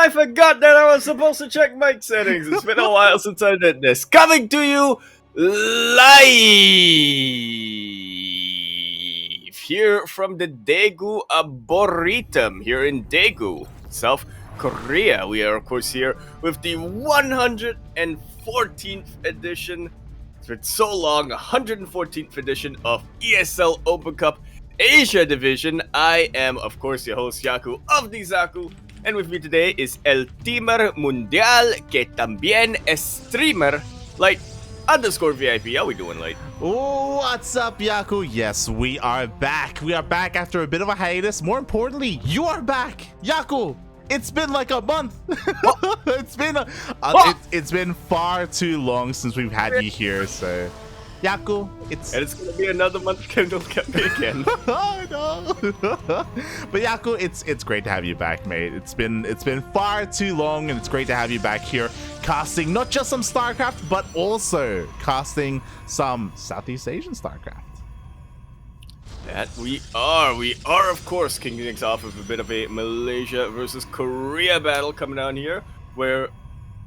I forgot that I was supposed to check mic settings. It's been a while since I did this. Coming to you live here from the Daegu Arboretum here in Daegu, South Korea. We are, of course, here with the 114th edition. It's been so long, 114th edition of ESL Open Cup Asia Division. I am, of course, your host, Yaku of the Zaku. And with me today is El Teamer Mundial, que también es streamer, Light_VIP. How we doing, Light? What's up, Yaku? Yes, we are back. We are back after a bit of a hiatus. More importantly, you are back, Yaku. It's been like a month. It's been far too long since we've had you here. So, Yaku, it's gonna be another month kindled again. Oh no. But Yaku, it's great to have you back, mate. It's been far too long, and it's great to have you back here, casting not just some StarCraft, but also casting some Southeast Asian StarCraft. That we are of course kicking things off with a bit of a Malaysia versus Korea battle coming down here, where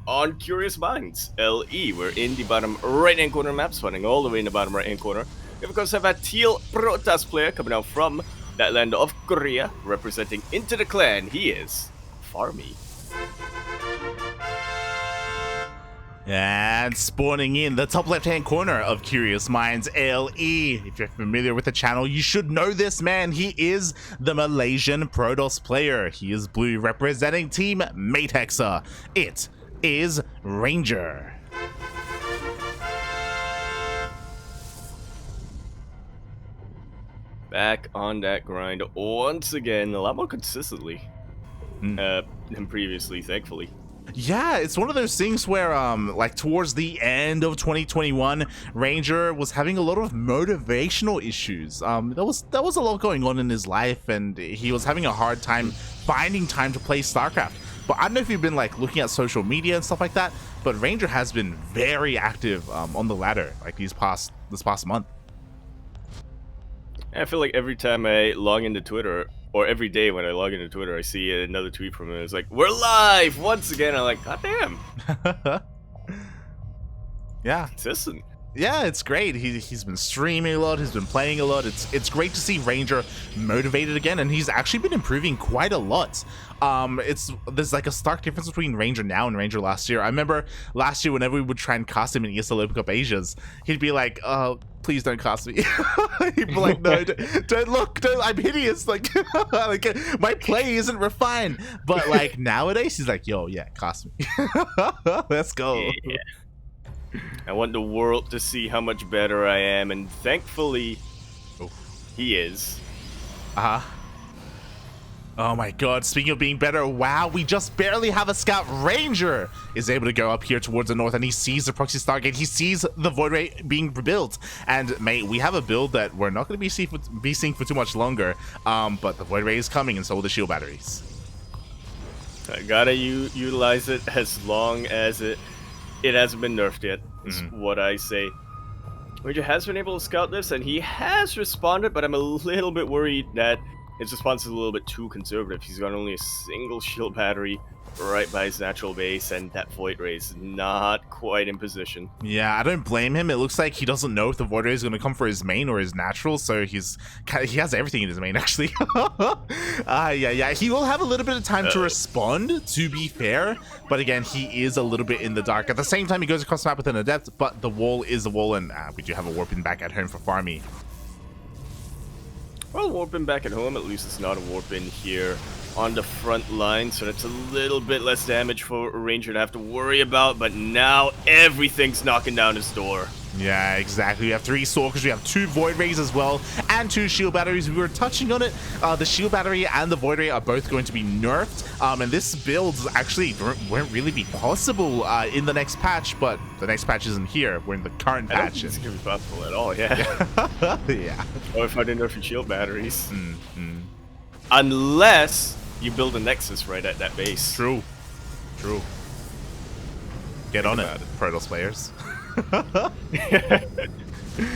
on Curious Minds, LE, we're in the bottom right-hand corner map, spawning all the way in the bottom right-hand corner. We of course have a Teal Protoss player coming out from that land of Korea, representing into the clan. He is FarmY. And spawning in the top left-hand corner of Curious Minds, LE. If you're familiar with the channel, you should know this man. He is the Malaysian Protoss player. He is blue, representing Team Matexa. It is Ranger. Back on that grind once again, a lot more consistently than previously, thankfully. Yeah, it's one of those things where like towards the end of 2021, Ranger was having a lot of motivational issues. There was a lot going on in his life, and he was having a hard time finding time to play StarCraft. But I don't know if you've been like looking at social media and stuff like that, but Ranger has been very active on the ladder like this past month. I feel like every time I log into Twitter, or every day when I log into Twitter, I see another tweet from him. It's like, we're live once again. I'm like, god damn. Yeah. Consistent. Yeah, it's great. He's been streaming a lot. He's been playing a lot. It's great to see Ranger motivated again, and he's actually been improving quite a lot. There's like a stark difference between Ranger now and Ranger last year. I remember last year whenever we would try and cast him in ESL Open Cup Asias, he'd be like, please don't cast me. He'd be like, no, don't look, I'm hideous. Like, like my play isn't refined. But like nowadays, he's like, yo, yeah, cast me. Let's go. Yeah. I want the world to see how much better I am, and thankfully, he is. Oh my god, speaking of being better, wow, we just barely have a scout. Ranger is able to go up here towards the north, and he sees the proxy Stargate. He sees the Void Ray being built, and mate, we have a build that we're not going to be seeing for too much longer, but the Void Ray is coming, and so will the shield batteries. I gotta utilize it as long as it hasn't been nerfed yet, is what I say. Ranger has been able to scout this, and he has responded, but I'm a little bit worried that his response is a little bit too conservative. He's got only a single shield battery right by his natural base, and that Void Ray is not quite in position. Yeah, I don't blame him. It looks like he doesn't know if the Void Ray is going to come for his main or his natural, so he has everything in his main, actually. Yeah, he will have a little bit of time to respond, to be fair, but again, he is a little bit in the dark. At the same time, he goes across the map with an Adept, but the wall is the wall, and we do have a Warping back at home for FarmY. Well, warping back at home, at least it's not a warp in here on the front line, so that's a little bit less damage for Ranger to have to worry about, but now everything's knocking down his door. Yeah, exactly. We have 3 Stalkers, we have 2 Void Rays as well, and 2 Shield Batteries. We were touching on it. The Shield Battery and the Void Ray are both going to be nerfed, and this build actually won't really be possible in the next patch, but the next patch isn't here. We're in the current patch. I don't think it's going to be possible at all, yeah. Yeah. Or if I didn't nerf your Shield Batteries. Unless you build a Nexus right at that base. True. Get on it, Protoss players. I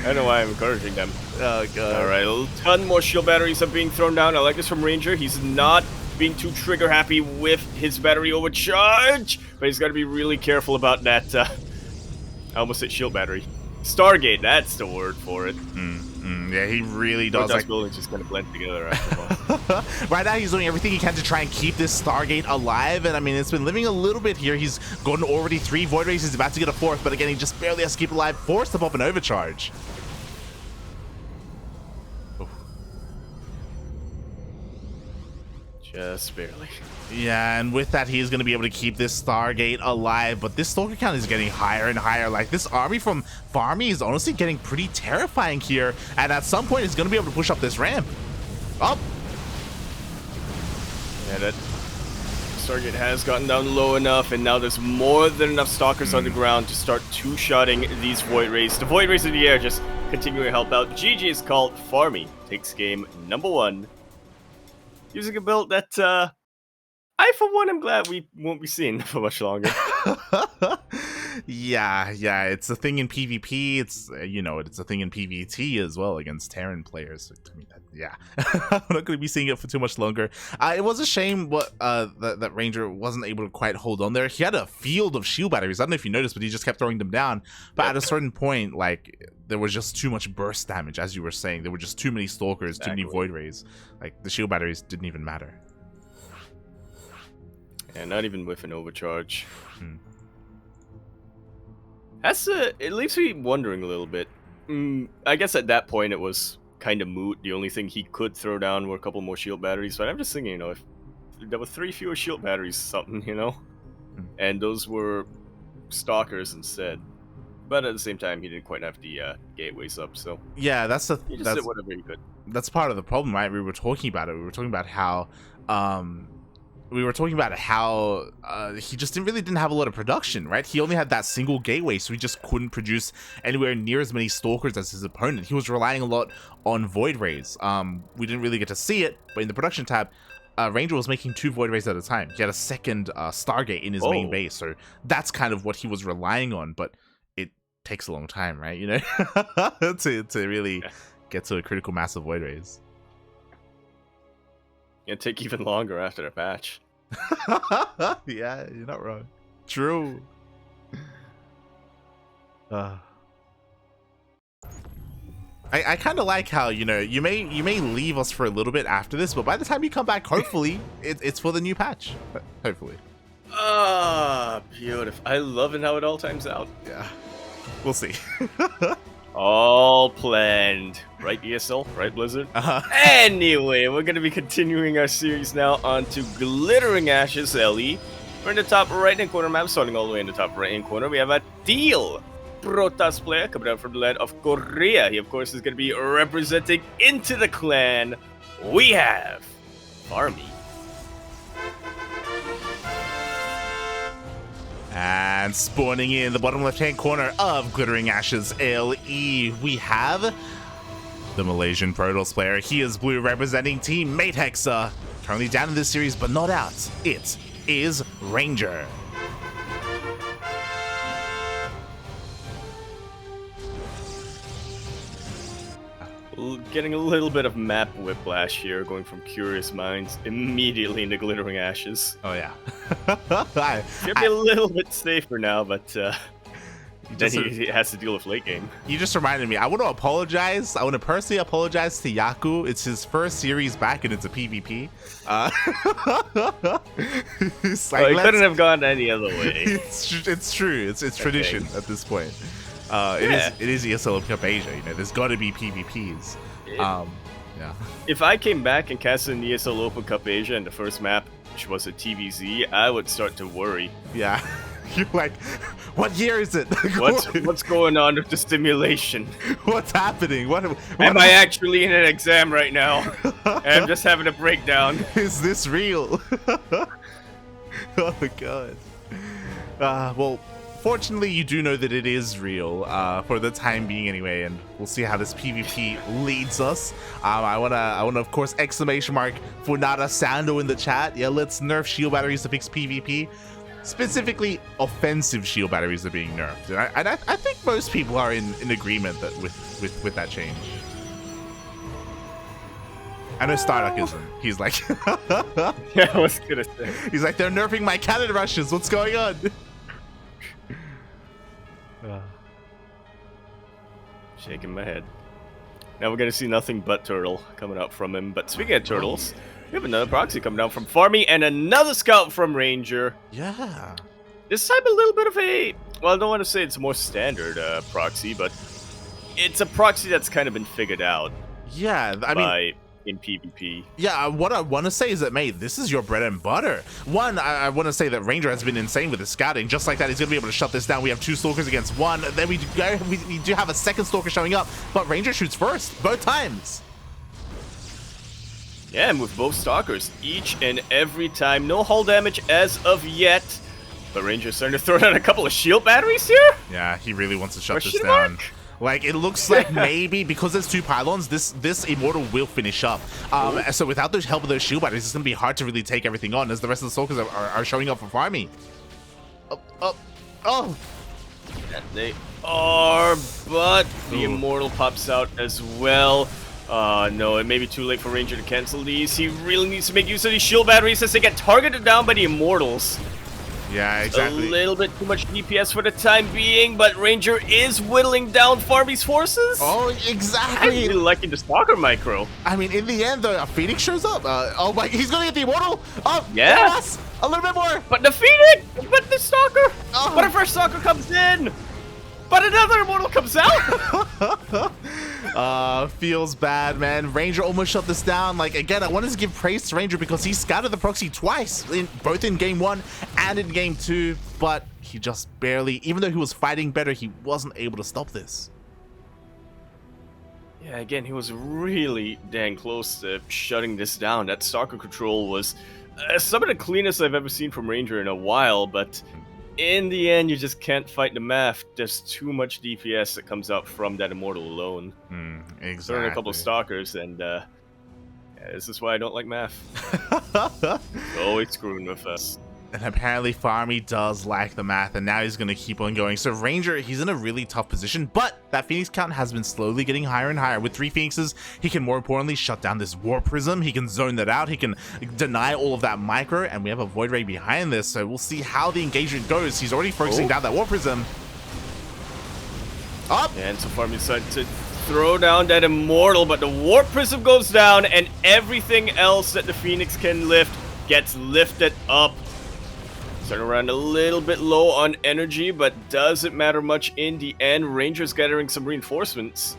don't know why I'm encouraging them. Oh god. Alright, a ton more shield batteries are being thrown down. I like this from Ranger. He's not being too trigger happy with his battery overcharge, but he's got to be really careful about that. I almost said shield battery. Stargate, that's the word for it. Yeah, he really does. Like, buildings just kind of blend together after a while. Right now, he's doing everything he can to try and keep this Stargate alive, and I mean, it's been living a little bit here. He's gotten already 3 Void Rays. He's about to get a 4th, but again, he just barely has to keep it alive, forced to pop an overcharge. Just barely. Yeah, and with that, he is going to be able to keep this Stargate alive, but this Stalker count is getting higher and higher. Like, this army from FarmY is honestly getting pretty terrifying here, and at some point, he's going to be able to push up this ramp. Up. Yeah, that Stargate has gotten down low enough, and now there's more than enough Stalkers on the ground to start two-shotting these Void Rays. The Void Rays in the air just continuing to help out. GG is called. FarmY takes game number 1. Using a build that, I, for one, am glad we won't be seeing for much longer. yeah, it's a thing in PvP. It's, you know, it's a thing in PvT as well against Terran players. I mean, yeah, I'm not going to be seeing it for too much longer. It was a shame that Ranger wasn't able to quite hold on there. He had a field of shield batteries. I don't know if you noticed, but he just kept throwing them down. But at a certain point, like, there was just too much burst damage, as you were saying. There were just too many Stalkers, too many Void Rays. Like, the shield batteries didn't even matter. Yeah, not even with an overcharge. It leaves me wondering a little bit. I guess at that point it was kind of moot. The only thing he could throw down were a couple more shield batteries. But I'm just thinking, you know, if there were 3 fewer shield batteries, something, you know, and those were Stalkers instead. But at the same time, he didn't quite have the gateways up, so yeah, that's he just did whatever he could. That's part of the problem, right? We were talking about it. We were talking about how. He just didn't have a lot of production, right? He only had that single gateway, so he just couldn't produce anywhere near as many Stalkers as his opponent. He was relying a lot on Void Rays. We didn't really get to see it, but in the production tab, Ranger was making 2 Void Rays at a time. He had a second Stargate in his main base, so that's kind of what he was relying on, but it takes a long time, right? You know, to really get to a critical mass of Void Rays. It'd take even longer after the patch. Yeah, you're not wrong. True. I kind of like how, you know, you may leave us for a little bit after this, but by the time you come back, hopefully it's for the new patch. Hopefully. Beautiful. I love it how it all times out. Yeah, we'll see. All planned. Right, ESL? Right, Blizzard? Anyway, we're going to be continuing our series now onto Glittering Ashes LE. We're in the top right-hand corner map, starting all the way in the top right-hand corner. We have a Teal Protoss player coming out from the land of Korea. He, of course, is going to be representing into the clan. We have FarmY. And spawning in the bottom left-hand corner of Glittering Ashes LE, we have the Malaysian Protoss player. He is blue, representing Team Mate Hexa. Currently down in this series, but not out. It is Ranger. Getting a little bit of map whiplash here, going from Curious Minds immediately into Glittering Ashes. Oh, yeah. Should be a little bit safer now, but then he has to deal with late game. You just reminded me. I want to apologize. I want to personally apologize to Yaku. It's his first series back, and it's a PvP. He couldn't have gone any other way. It's true. It's tradition at this point. It is ESL Open Cup Asia. You know, there's got to be PvPs. Yeah. If I came back and casted an ESL Open Cup Asia in the first map, which was a TVZ, I would start to worry. Yeah. You're like, what year is it? What's going on with the ssimulation? What's happening? What am I actually in an exam right now? I'm just having a breakdown. Is this real? Oh my god. Well, fortunately, you do know that it is real, for the time being anyway, and we'll see how this PvP leads us. I wanna, of course, exclamation mark Funada Sando in the chat. Yeah, let's nerf shield batteries to fix PvP. Specifically, offensive shield batteries are being nerfed, and I think most people are in agreement that with that change. I know Starduck isn't. He's like, Yeah, I was gonna say. he's like, they're nerfing my cannon rushes. What's going on? Shaking my head. Now we're gonna see nothing but turtle coming out from him. But speaking of turtles, we have another proxy coming down from FarmY and another scout from Ranger. Yeah. This time a little bit of a, well, I don't want to say it's a more standard proxy, but it's a proxy that's kind of been figured out. Yeah, I mean, in PvP. Yeah, what I want to say is that, mate, this is your bread and butter. One, I want to say that Ranger has been insane with his scouting. Just like that, he's going to be able to shut this down. We have 2 Stalkers against 1. Then we do have a second Stalker showing up, but Ranger shoots first, both times. Yeah, and with both Stalkers, each and every time. No hull damage as of yet. But Ranger's starting to throw down a couple of shield batteries here. Yeah, he really wants to shut this down. Like, it looks like maybe because there's 2 pylons, this Immortal will finish up. So without the help of those shield batteries, it's going to be hard to really take everything on as the rest of the Stalkers are showing up for FarmY. Oh! And they are, but the Immortal pops out as well. No, it may be too late for Ranger to cancel these. He really needs to make use of these shield batteries as they get targeted down by the Immortals. Yeah, exactly. A little bit too much DPS for the time being, but Ranger is whittling down FarmY's forces. Oh, exactly. I'm really liking the Stalker micro. I mean, in the end, though, a Phoenix shows up. Oh my, he's gonna get the Immortal. Oh, yeah. Yes, a little bit more. But the Phoenix, but the Stalker. Oh. But a first Stalker comes in. But another Immortal comes out. Feels bad, man. Ranger almost shut this down. Like, again, I wanted to give praise to Ranger because he scouted the proxy twice, both in game 1 and in game 2, but he just barely, even though he was fighting better, he wasn't able to stop this. Yeah, again, he was really dang close to shutting this down. That Stalker control was some of the cleanest I've ever seen from Ranger in a while, but in the end, you just can't fight the math. There's too much DPS that comes out from that Immortal alone. Exactly. Throwing a couple of Stalkers, and yeah, this is why I don't like math. Always screwing with us. And apparently FarmY does like the math, and now he's going to keep on going. So Ranger, he's in a really tough position, but that Phoenix count has been slowly getting higher and higher. With 3 Phoenixes, he can more importantly shut down this War Prism. He can zone that out. He can deny all of that micro, and we have a Void Ray behind this, so we'll see how the engagement goes. He's already focusing down that War Prism. Up! And so FarmY decided to throw down that Immortal, but the War Prism goes down, and everything else that the Phoenix can lift gets lifted up. Starting around a little bit low on energy, but doesn't matter much in the end. Ranger's gathering some reinforcements.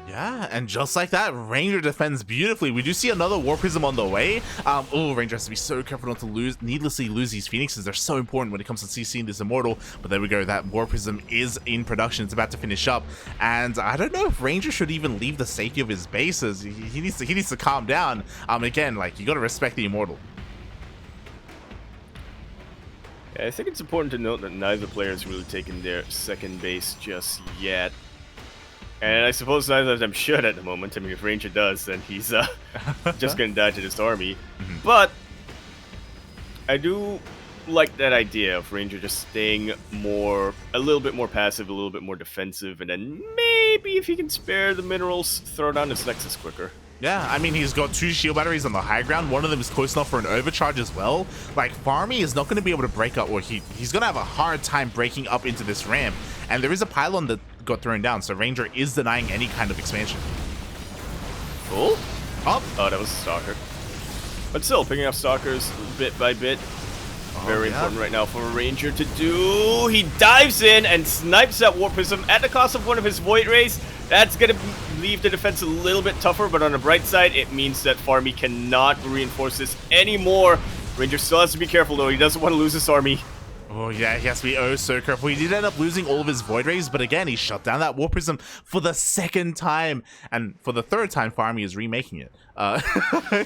Yeah, and just like that, Ranger defends beautifully. We do see another War Prism on the way. Oh, Ranger has to be so careful not to needlessly lose these Phoenixes. They're so important when it comes to CCing this Immortal. But there we go, that War Prism is in production. It's about to finish up. And I don't know if Ranger should even leave the safety of his bases. He needs to calm down. Again, like, you gotta respect the Immortal. I think it's important to note that neither player has really taken their second base just yet. And I suppose neither of them should at the moment. I mean, if Ranger does, then he's just going to die to this army. But I do like that idea of Ranger just staying a little bit more passive, a little bit more defensive, and then maybe if he can spare the minerals, throw down his Nexus quicker. Yeah, I mean, he's got 2 shield batteries on the high ground. One of them is close enough for an overcharge as well. Like, FarmY is not going to be able to break up, or he's going to have a hard time breaking up into this ramp. And there is a pylon that got thrown down, so Ranger is denying any kind of expansion. Oh? Oh, that was a Stalker. But still, picking up Stalkers bit by bit. Very important right now for a Ranger to do. He dives in and snipes that War Prism at the cost of one of his Void Rays. That's going to leave the defense a little bit tougher, but on the bright side, it means that FarmY cannot reinforce this anymore. Ranger still has to be careful, though. He doesn't want to lose this army. Oh, yeah, he has to be so careful. He did end up losing all of his Void Rays, but again, he shut down that War Prism for the 2nd time. And for the 3rd time, FarmY is remaking it.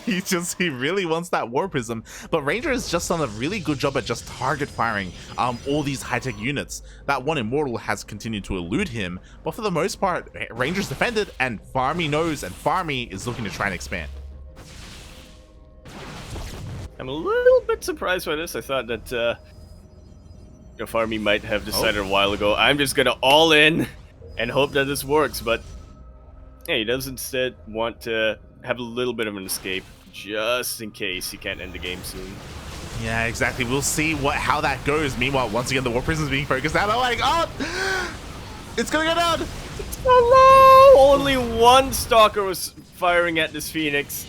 He really wants that War Prism. But Ranger has just done a really good job at just target firing all these high-tech units. That one Immortal has continued to elude him, but for the most part, Ranger's defended, and FarmY knows, and FarmY is looking to try and expand. I'm a little bit surprised by this. I thought that FarmY might have decided a while ago, I'm just gonna all in and hope that this works, but yeah, he does instead want to have a little bit of an escape, just in case he can't end the game soon. Yeah, exactly. We'll see how that goes. Meanwhile, once again, the War Prism is being focused out. Oh my god! It's gonna go down! Hello! Only one Stalker was firing at this Phoenix.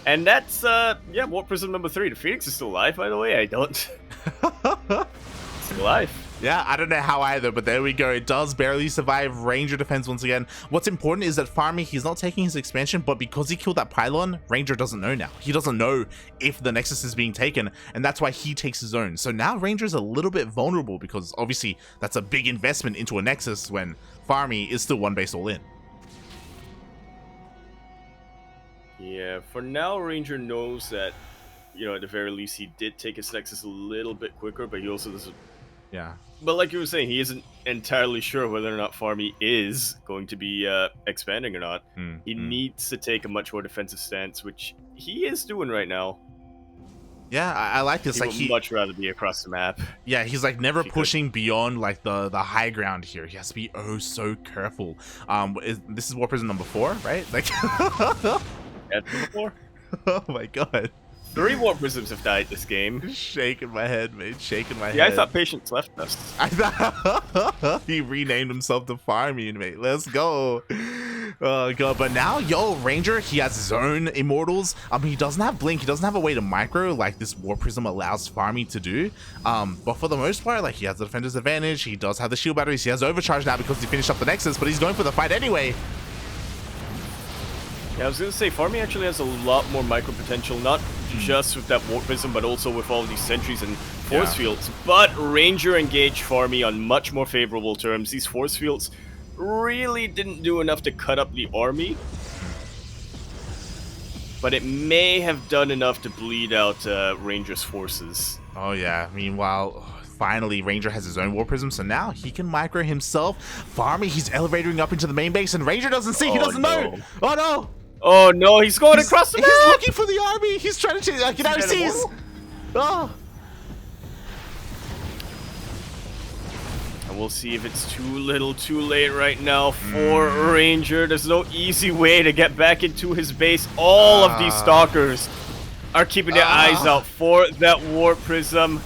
And that's, yeah, Warp Prism number 3. The Phoenix is still alive, by the way. I don't... Still alive. Yeah, I don't know how either, but there we go. It does barely survive. Ranger defends once again. What's important is that FarmY, he's not taking his expansion, but because he killed that pylon, Ranger doesn't know now. He doesn't know if the Nexus is being taken, and that's why he takes his own. So now Ranger's a little bit vulnerable, because obviously that's a big investment into a Nexus when FarmY is still one base all in. Yeah, for now, Ranger knows that, you know, at the very least, he did take his Nexus a little bit quicker, but he also doesn't... Yeah. But like you were saying, he isn't entirely sure whether or not FarmY is going to be expanding or not. He needs to take a much more defensive stance, which he is doing right now. Yeah, I like this. He like would much rather be across the map. Yeah, he's like never pushing beyond like the high ground here. He has to be oh so careful. This is War Prism number 4, right? Like, That's number 4. Oh my god. 3 Warp Prisms have died this game. Shaking my head, mate. Shaking my head. Yeah, I thought Patience left us. I thought he renamed himself to FarmY, mate. Let's go. Oh god, but now, yo, Ranger, he has his own immortals. He doesn't have Blink. He doesn't have a way to micro like this War Prism allows FarmY to do. But for the most part, like, he has the defender's advantage. He does have the shield batteries. He has overcharge now because he finished up the Nexus, but he's going for the fight anyway. Yeah, I was gonna say, FarmY actually has a lot more micro potential, not just with that Warp Prism, but also with all these sentries and force fields. But Ranger engaged FarmY on much more favorable terms. These force fields really didn't do enough to cut up the army, but it may have done enough to bleed out Ranger's forces. Oh yeah, meanwhile... Finally, Ranger has his own War Prism, so now he can micro himself. FarmY, he's elevating up into the main base, and Ranger doesn't see, he doesn't know. Oh no! Oh no, he's going across the map! He's looking for the army! He's trying to like, he now sees! Oh! And we'll see if it's too little too late right now for Ranger. There's no easy way to get back into his base. All of these Stalkers are keeping their eyes out for that Warp Prism.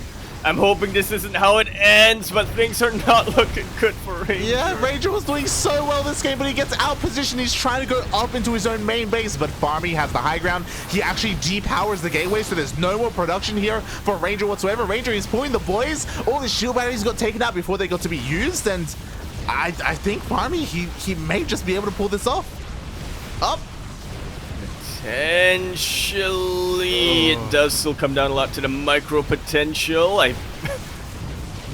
I'm hoping this isn't how it ends, but things are not looking good for Ranger. Yeah, Ranger was doing so well this game, but he gets out positioned. He's trying to go up into his own main base, but FarmY has the high ground. He actually depowers the gateway, so there's no more production here for Ranger whatsoever. Ranger is pulling the boys. All the shield batteries got taken out before they got to be used, and I think FarmY, he may just be able to pull this off. Up. Potentially, it does still come down a lot to the micro potential. I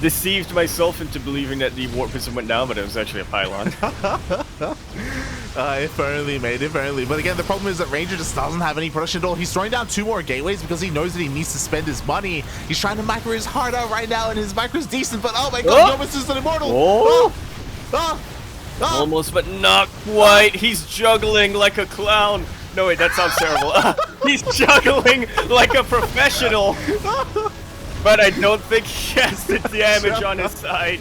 deceived myself into believing that the Warp Prism went down, but it was actually a pylon. If only, mate, if only. But again, the problem is that Ranger just doesn't have any production at all. He's throwing down 2 more gateways because he knows that he needs to spend his money. He's trying to micro his heart out right now, and his micro is decent, but oh my god, he almost is an immortal. Almost, but not quite. He's juggling like a clown. No, wait, that sounds terrible. He's juggling like a professional. But I don't think he has the damage on his side.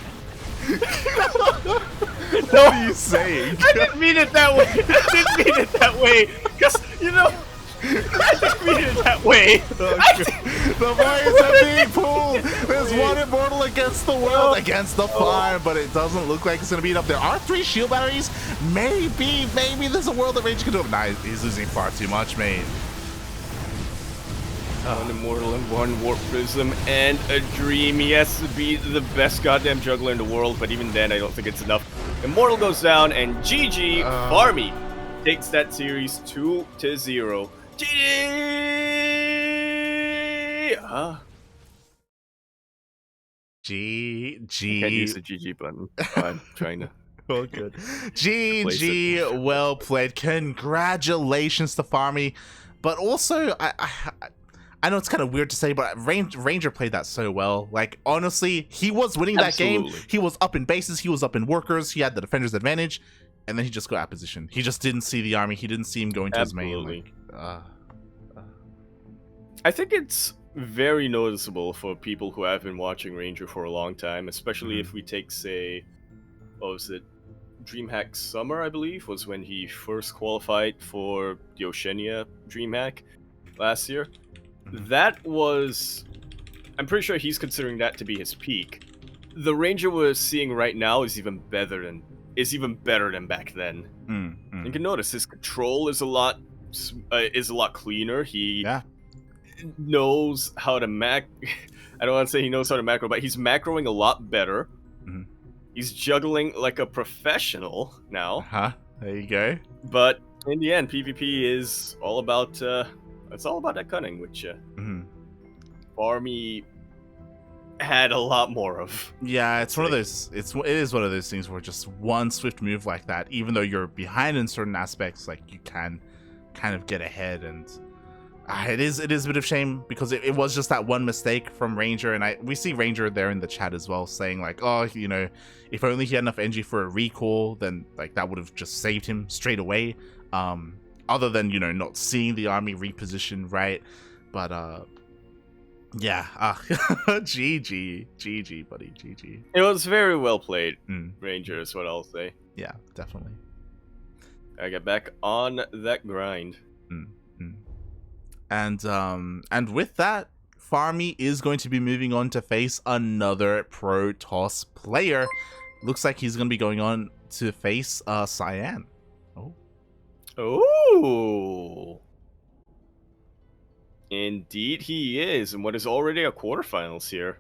What are you saying? I didn't mean it that way. I didn't mean it that way. Because, you know, I didn't mean it that way. The boys are being pulled. There's one immortal against the world, against the farm, but it doesn't look like it's going to be enough. There are 3 shield batteries. Maybe there's a world that Ranger can do. Nah, he's losing far too much, mate. One immortal and 1 Warp Prism and a dream. He has to be the best goddamn juggler in the world, but even then I don't think it's enough. Immortal goes down, and GG, FarmY takes that series 2-0. GG! GG. Can't use the GG button. I'm trying to. Oh, good. GG, well played. Congratulations to FarmY. But also, I know it's kind of weird to say, but Ranger played that so well. Like, honestly, he was winning that game. He was up in bases. He was up in workers. He had the defender's advantage. And then he just got out of position. He just didn't see the army. He didn't see him going to his main. Like, I think it's very noticeable for people who have been watching Ranger for a long time, especially if we take, say, what was it, DreamHack Summer, I believe, was when he first qualified for the Oceania DreamHack last year. Mhm. That was, I'm pretty sure he's considering that to be his peak. The Ranger we're seeing right now is even better than back then. Mm, You mm. can notice his control is a lot cleaner. He Yeah. knows how to mac. I don't want to say he knows how to macro, but he's macroing a lot better. Mhm. He's juggling like a professional now. Uh-huh. There you go. But in the end, PvP is all about it's all about that cunning, which Mhm. FarmY had a lot more of. Yeah, I'd it's one of say. those. It is one of those things where just one swift move like that, even though you're behind in certain aspects, like you can kind of get ahead. And it is a bit of shame because it was just that one mistake from Ranger, and we see Ranger there in the chat as well saying like, oh, you know, if only he had enough energy for a recall, then like that would have just saved him straight away. Other than, you know, not seeing the army reposition right, but yeah, GG, buddy, GG. It was very well played, Mm, Ranger is what I'll say. yeah, definitely. I get back on that grind. Mm, mm. And with that, FarmY is going to be moving on to face another Protoss player. Looks like he's going to be going on to face Cyan. Oh, Oh, indeed he is, and what is already a quarterfinals here.